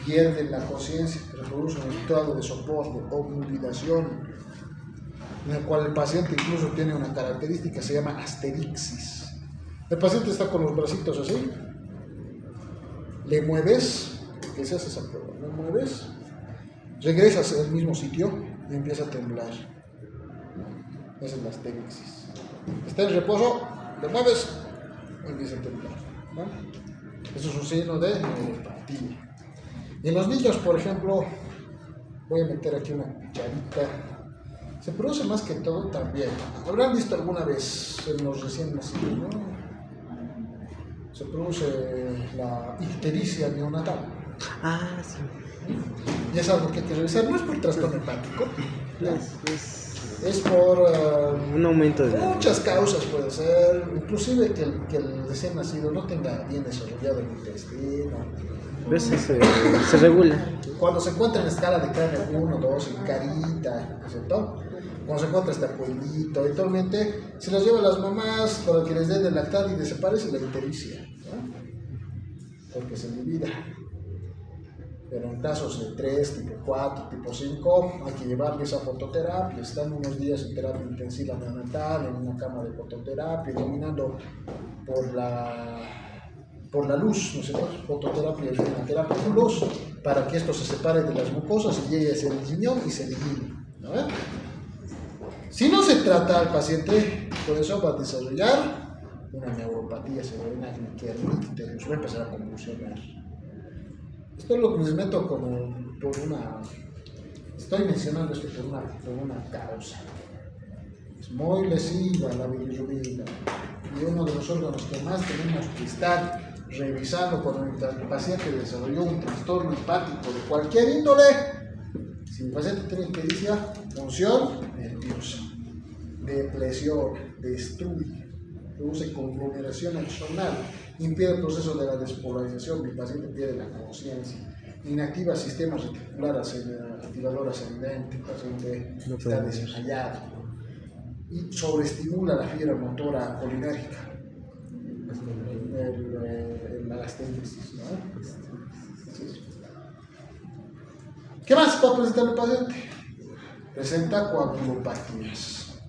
pierden la conciencia, pero producen un estado de sopor, de obnubilación, en el cual el paciente incluso tiene una característica que se llama asterixis. El paciente está con los bracitos así, le mueves, que se hace esa prueba, le mueves, regresas al mismo sitio y empieza a temblar. Esa es la asterixis. Está en reposo, le mueves y empieza a temblar, ¿no? Eso es un signo de neuropatía. Y en los niños, por ejemplo, voy a meter aquí una cucharita. Se produce más que todo también. Habrán visto alguna vez en los recién nacidos, ¿no? Se produce la ictericia neonatal. Ah, sí. Y es algo que hay que revisar. No es por trastorno hepático. Es por un aumento de muchas causas, puede ser. Inclusive que el recién nacido no tenga bien desarrollado el intestino. Veces se regula. Cuando se encuentra en escala de cráneo 1, 2, en carita, ¿no es cierto? Cuando se encuentra este cuellito, eventualmente se los lleva a las mamás para que les den de lactar y desaparece la ictericia, ¿no? Porque se divida. Pero en casos de 3, tipo 4, tipo 5, hay que llevarles a fototerapia. Están unos días en terapia intensiva neonatal, en una cama de fototerapia, dominando por la luz, ¿no es cierto? Fototerapia es una terapia con luz para que esto se separe de las mucosas y llegue hacia el riñón y se elimine, ¿no? Si no se trata al paciente, por eso va a desarrollar una neuropatía severa que va a empezar a convulsionar. Esto lo les meto como por una... Estoy mencionando esto por una causa. Es muy lesiva la bilirrubina y uno de los órganos que más tenemos que estar revisando cuando el paciente desarrolló un trastorno hepático de cualquier índole. Si el paciente tiene ictericia, función nerviosa, depresión, destruye, produce conglomeración axonal, impide el proceso de la despolarización, el paciente pierde la conciencia, inactiva sistemas reticular activador ascendente, el paciente está desmayado y sobreestimula la fibra motora colinérgica. La asterixis, ¿no? ¿Qué más va a presentar el paciente? Presenta coagulopatías.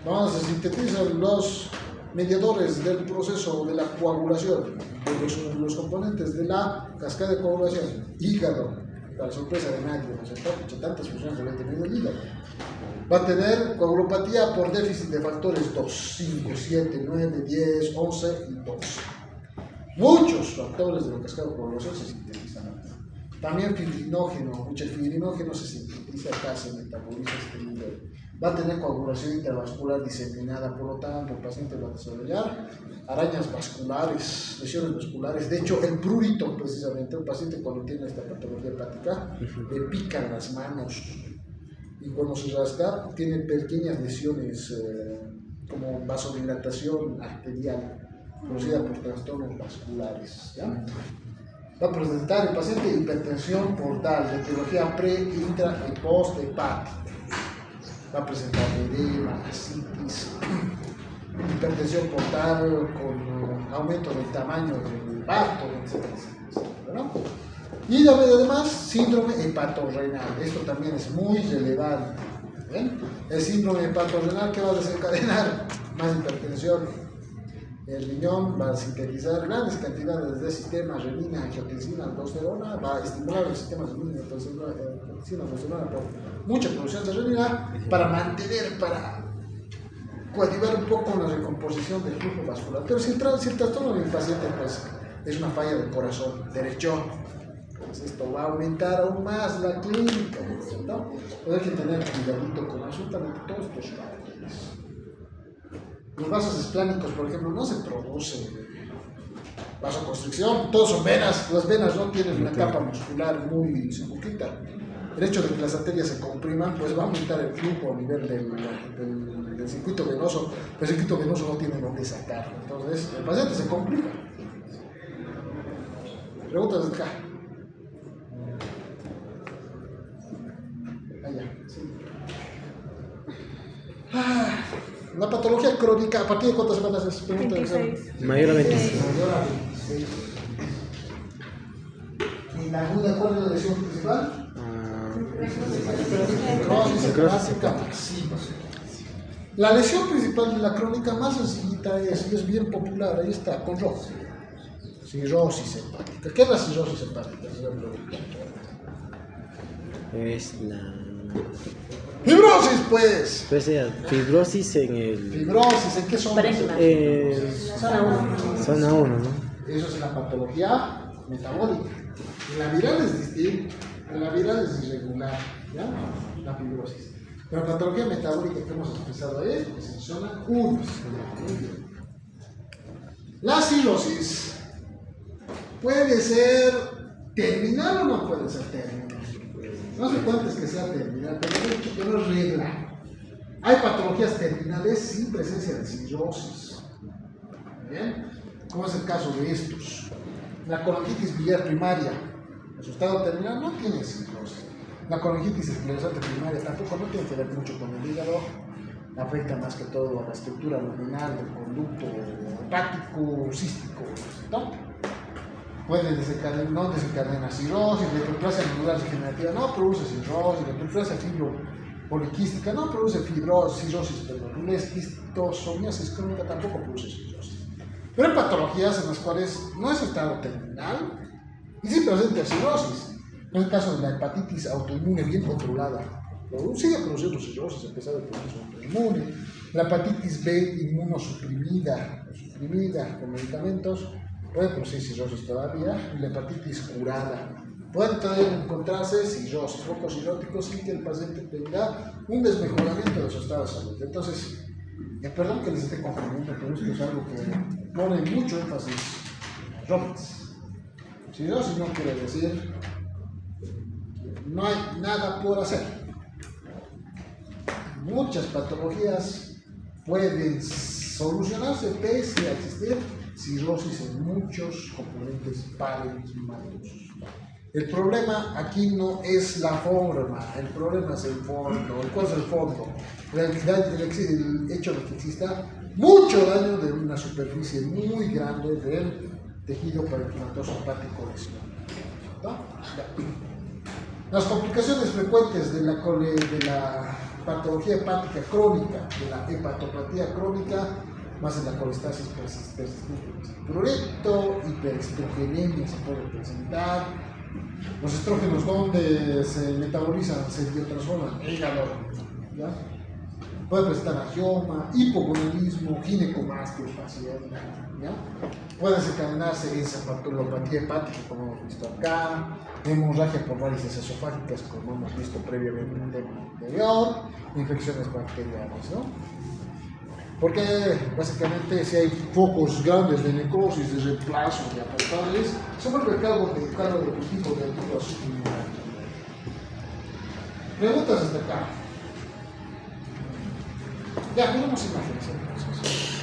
Vamos a sintetizar los mediadores del proceso de la coagulación, de los componentes de la cascada de coagulación. Hígado, para sorpresa de nadie, ¿no es cierto? Tantas funciones debe tener el hígado. Va a tener coagulopatía por déficit de factores 2, 5, 7, 9, 10, 11 y 12. Muchos factores de la cascada de coagulación se sintetizan. También fibrinógeno, el fibrinógeno se sintetiza acá, se metaboliza este nivel. Va a tener coagulación intravascular diseminada, por lo tanto el paciente va a desarrollar arañas vasculares, lesiones vasculares. De hecho, el prurito, precisamente, el paciente cuando tiene esta patología hepática, le pican las manos. Y cuando se rasca, tiene pequeñas lesiones como vasodilatación arterial, producida por trastornos vasculares, ¿ya? Va a presentar el paciente hipertensión portal, de etiología pre, intra y post hepática. Va a presentar edema, ascitis, hipertensión portal con aumento del tamaño del parto, etc. ¿No? Y además, síndrome hepatorrenal. Esto también es muy relevante. ¿Ven? El síndrome hepatorrenal que va a desencadenar más hipertensión. El riñón va a sintetizar grandes cantidades de sistemas renina, angiotensina, aldosterona, va a estimular el sistema renina, angiotensina, aldosterona por mucha producción de renina para coadyuvar un poco en la recomposición del flujo vascular. Pero si el trastorno del paciente pues, es una falla del corazón derecho, pues esto va a aumentar aún más la clínica, ¿no? Pues hay que tener cuidadito con absolutamente todos estos factores. Los vasos esplánicos, por ejemplo, no se produce vasoconstricción, todos son venas, las venas no tienen una capa muscular muy circunscrita. El hecho de que las arterias se compriman, pues va a aumentar el flujo a nivel del circuito venoso, pero el circuito venoso no tiene dónde sacarlo, entonces el paciente se complica. Preguntas de acá. Allá, sí. La patología crónica, ¿a partir de cuántas semanas es? 26. Mayor a 26. Mayor a 26. la aguda, ¿cuál es la lesión principal? Necrosis hepática masiva. La lesión principal de la crónica más sencillita es bien popular, ahí está, con rojo. Cirrosis hepática. ¿Qué es la cirrosis hepática? Es la... Fibrosis, pues. Pues fibrosis en el... Fibrosis, ¿en qué zona? Zona 1, ¿no? Eso es la patología metabólica. La viral es distinta, la viral es irregular, ¿ya? La fibrosis. Pero la patología metabólica que hemos expresado ahí es en zona 1. La cirrosis puede ser terminal o no puede ser terminal. No sé cuánto es que sea terminal, pero de hecho que no es regla. Hay patologías terminales sin presencia de cirrosis. ¿Bien? ¿Cómo es el caso de estos? La colangitis biliar primaria, en su estado terminal, no tiene cirrosis. La colangitis esclerosante primaria tampoco no tiene que ver mucho con el hígado, afecta más que todo a la estructura luminal del conducto hepático cístico, ¿no? Puede no desencadenar cirrosis, la hiperplasia anular degenerativa no produce cirrosis, la hiperplasia fibropoliquística no produce cirrosis, perdón, la esquistosomiasis crónica tampoco produce cirrosis. Pero hay patologías en las cuales no es estado terminal y sí presenta cirrosis. En el caso de la hepatitis autoinmune bien controlada, sigue produciendo cirrosis a pesar de proceso autoinmune. La hepatitis B inmunosuprimida con medicamentos puede producir cirrosis todavía. Y la hepatitis curada puede todavía encontrarse cirrosis, focos cirróticos sin que el paciente tenga un desmejoramiento de su estado de salud. Entonces, perdón que les esté confundiendo, pero esto es algo que pone mucho énfasis en Roberts. Cirrosis no quiere decir no hay nada por hacer. Muchas patologías pueden solucionarse pese a existir cirrosis en muchos componentes parenquimatosos. El problema aquí no es la forma, el problema es el fondo. ¿Cuál es el fondo? El hecho de que exista mucho daño de una superficie muy grande del tejido parenquimatoso hepático lesionado. Las complicaciones frecuentes de la patología hepática crónica, de la hepatopatía crónica, más en la colestasis persistente, prurito, hiperestrogenemia se puede presentar, los estrógenos donde se metabolizan, se biotransforman en hígado, ¿ya? Puede presentar angioma, hipogonadismo, ginecomastia paciente, ¿ya? Puede desencadenarse encefalopatía hepática, como hemos visto acá, hemorragia por varices esofágicas, como hemos visto previamente en el tema anterior, infecciones bacterianas, ¿no? Porque básicamente si hay focos grandes de necrosis, de reemplazo, de apartajes, se vuelve cargo de tipo de antibióticos. Preguntas hasta acá. Ya, miremos imágenes entonces.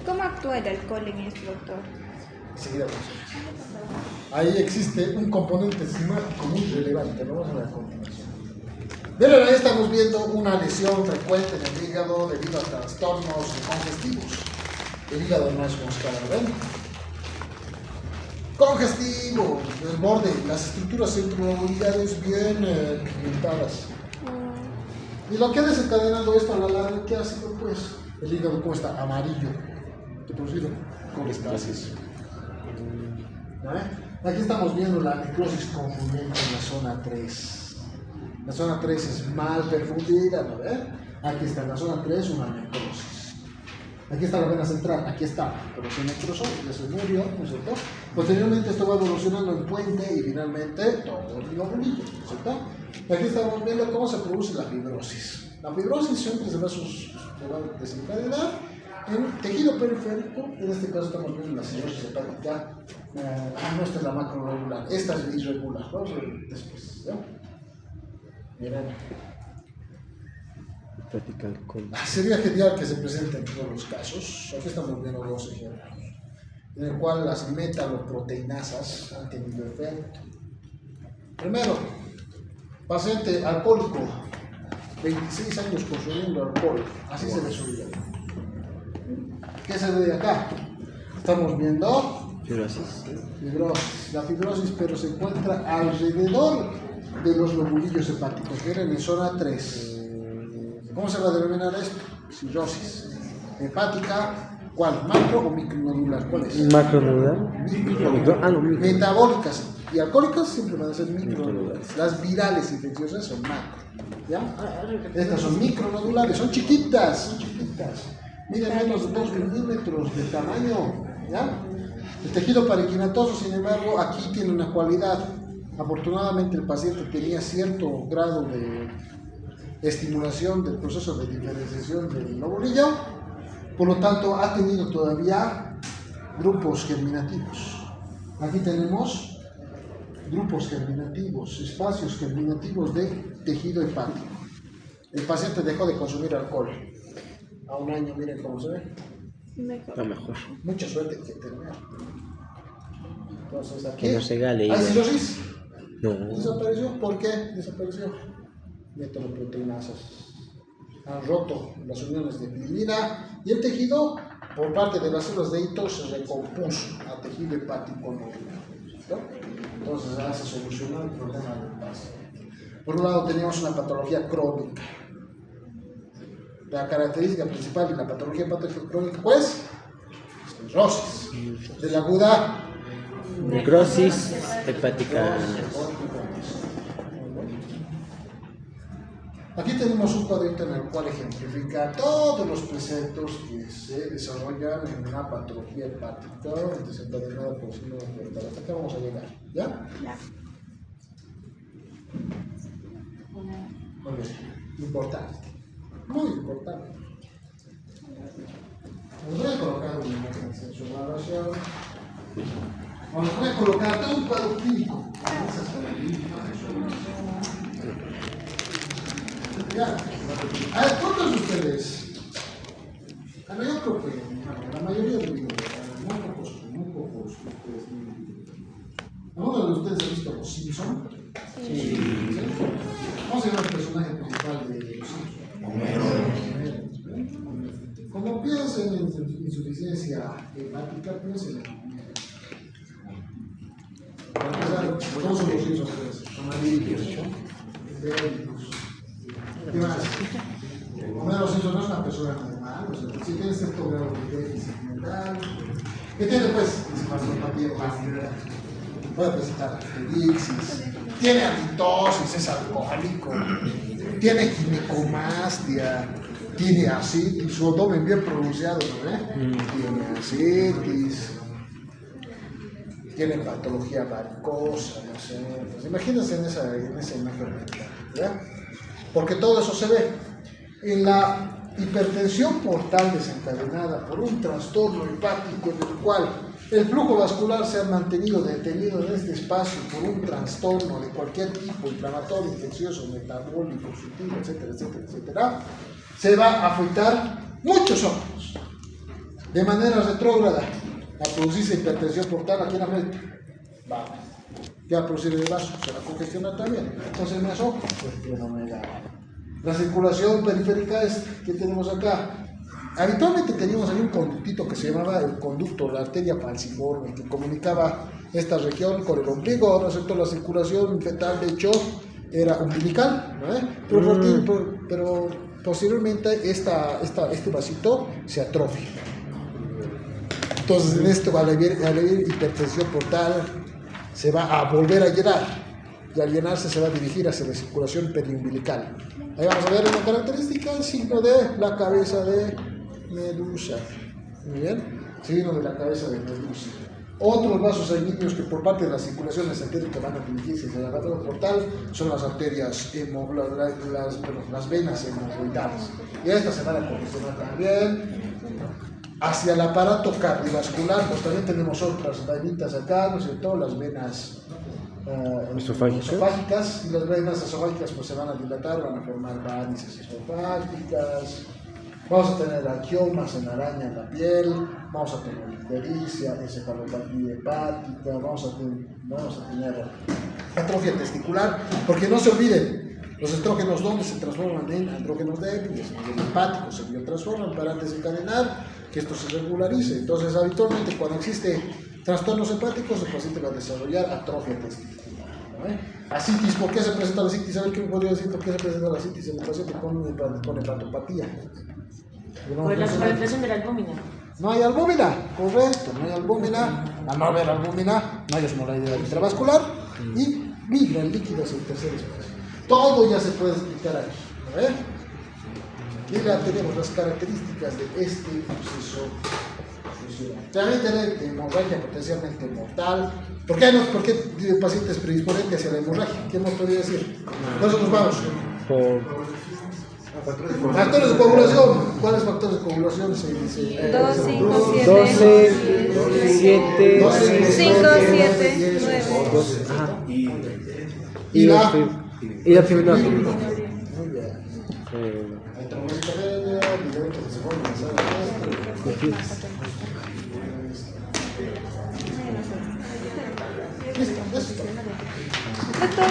¿Cómo actúa el alcohol en esto, doctor? Enseguida vamos a ver. Ahí existe un componente enzimático muy relevante, lo vamos a ver a continuación. Pero ahí estamos viendo una lesión frecuente en el hígado debido a trastornos congestivos. El hígado no es constante, ¿ven? Congestivo, el borde, las estructuras centrolobulares bien pigmentadas. Y lo que ha desencadenado esto a la larga, ¿qué ha sido? Pues el hígado como está amarillo, que producido colestasis. Aquí estamos viendo la necrosis confundente en la zona 3. La zona 3 es mal perfundida, ¿no ven? Aquí está en la zona 3 una necrosis. Aquí está la vena central, aquí está, pero se necrosó, ya se murió, ¿no es cierto? Posteriormente esto va evolucionando en puente y finalmente todo el globulillo, ¿no es cierto? Aquí estamos viendo cómo se produce la fibrosis. La fibrosis siempre se va a desencadenar en tejido periférico, en este caso estamos viendo la cirrosis hepática, no esta es la macroglobular, esta es irregular, vamos a ver después, ¿ya? Miren. Sería genial que se presente en todos los casos. Aquí estamos viendo dos ejemplos, en el cual las metaloproteinasas han tenido efecto. Primero, paciente alcohólico, 26 años consumiendo alcohol, así se ve su vida. ¿Qué se ve de acá? Estamos viendo Fibrosis. Fibrosis. La fibrosis, pero se encuentra alrededor de los lobulillos hepáticos. Miren, en zona 3. ¿Cómo se va a denominar esto? Cirrosis. Hepática, ¿cuál? ¿Macro o micronodular? ¿Cuál es? Macronodular. No, micro. Metabólicas y alcohólicas siempre van a ser micronodulares. Las virales infecciosas son macro. ¿Ya? Estas son micronodulares, son chiquitas. Miden menos de 2 milímetros de tamaño. ¿Ya? El tejido parenquimatoso, sin embargo, aquí tiene una cualidad. Afortunadamente el paciente tenía cierto grado de estimulación del proceso de diferenciación del lobulillo, por lo tanto ha tenido todavía grupos germinativos. Aquí tenemos grupos germinativos, espacios germinativos de tejido hepático. El paciente dejó de consumir alcohol. A un año, miren cómo se ve. Lo mejor. Mucha suerte que tener. Entonces aquí, Que no se gale. ¿hay cirrosis? No. ¿Desapareció? ¿Por qué desapareció? Metaloproteinasas han roto las uniones de pirina y el tejido, por parte de las células de hito, se recompuso a tejido hepático nodular. ¿No? Entonces ya se solucionó el problema del paciente. Por un lado teníamos una patología crónica. La característica principal de la patología hepática crónica, pues, cirrosis. De la aguda, Necrosis hepática. Aquí tenemos un cuadrito en el cual ejemplifica todos los preceptos que se desarrollan en una patología hepática desencadenada por síndrome portal. Hasta acá vamos a llegar, ¿ya? Ya. Muy bien, importante, muy importante. Os voy a colocar una imagen en su grabación. Os voy a colocar todo un cuadro clínico. Ya. A ver, ¿cuántos de ustedes? A ver, yo creo que la mayoría de ustedes, muy pocos de ustedes. ¿Alguno de ustedes ha visto Los Simpson? Sí. ¿Cómo se llama el personaje principal de Los Simpson? Como piensen en insuficiencia hepática, piensen en Homero. Para empezar, ¿cómo son los Simpsons? Amarillos, bélicos. ¿Qué más? Homero Simpson no es una persona normal, o sea, si tiene cierto grado de déficit mental. ¿Qué tiene, pues? Disparosopatía hepática. Puede presentar arterixis, tiene halitosis, es alcohólico, tiene ginecomastia, tiene ascitis, su abdomen bien pronunciado, ¿no? Tiene ascitis, tiene patología varicosa, no sé. Pues imagínense en esa imagen mental, ¿ya? Porque todo eso se ve. En la hipertensión portal desencadenada por un trastorno hepático en el cual el flujo vascular se ha mantenido detenido en este espacio por un trastorno de cualquier tipo, inflamatorio, infeccioso, metabólico, sutil, etcétera, etcétera, etcétera, se va a afectar muchos órganos de manera retrógrada a producirse hipertensión portal aquí en la frente. Va. ¿Qué va a producir el vaso? Se va a congestionar también. Entonces, ¿me eso? Pues fenomenal. La circulación periférica es, ¿qué tenemos acá? Habitualmente teníamos ahí un conductito que se llamaba el conducto, la arteria falciforme, que comunicaba esta región con el ombligo, ¿no es cierto? La circulación fetal, de hecho, era umbilical, ¿no? Pero posteriormente este vasito se atrofia. Entonces, en esto, al haber hipertensión portal, se va a volver a llenar. Y al llenarse se va a dirigir hacia la circulación periumbilical. Ahí vamos a ver una característica, el signo de la cabeza de Medusa. Muy bien, signo de la cabeza de Medusa. Otros vasos sanguíneos que por parte de la circulación mesentérica van a dirigirse hacia la válvula portal son las arterias, las venas hemorroidales. Y estas se van a congestionar también. Hacia el aparato cardiovascular, pues también tenemos otras venitas acá, ¿no es cierto? Las venas esofágicas, y las venas esofágicas pues se van a dilatar, van a formar varices esofágicas. Vamos a tener angiomas en araña en la piel, vamos a tener ictericia, encefalopatía hepática, vamos a tener atrofia testicular, porque no se olviden, los estrógenos ¿dónde se transforman? En andrógenos débiles, en el hepático se biotransforman para desencadenar que esto se regularice. Entonces, habitualmente cuando existe Trastornos hepáticos, el paciente va a desarrollar atrofia testicular. Asitis, ¿por qué se presenta la asitis? ¿Saben qué me podría decir por qué se presenta la asitis en el paciente con hepatopatía? Por la sobrepresión de la albúmina. No hay albúmina, correcto, no hay albúmina. Al no haber albúmina, no hay osmolaridad intravascular y migra el líquido hacia el tercer espacio. Todo ya se puede explicar ahí. Y ya tenemos las características de este proceso funcional. También tener hemorragia potencialmente mortal. ¿Por qué el paciente es predisponente hacia la hemorragia? ¿Qué hemos podido decir? Por eso nos vamos. Factores de coagulación. ¿Cuáles factores de coagulación se dice? 2, 5, 7. 12, 7, 5, 7, 9. Ajá. Y la fibrinogen. Muy bien. Ahí tenemos el cabello, video que se pone Listo, eso está. Doctor,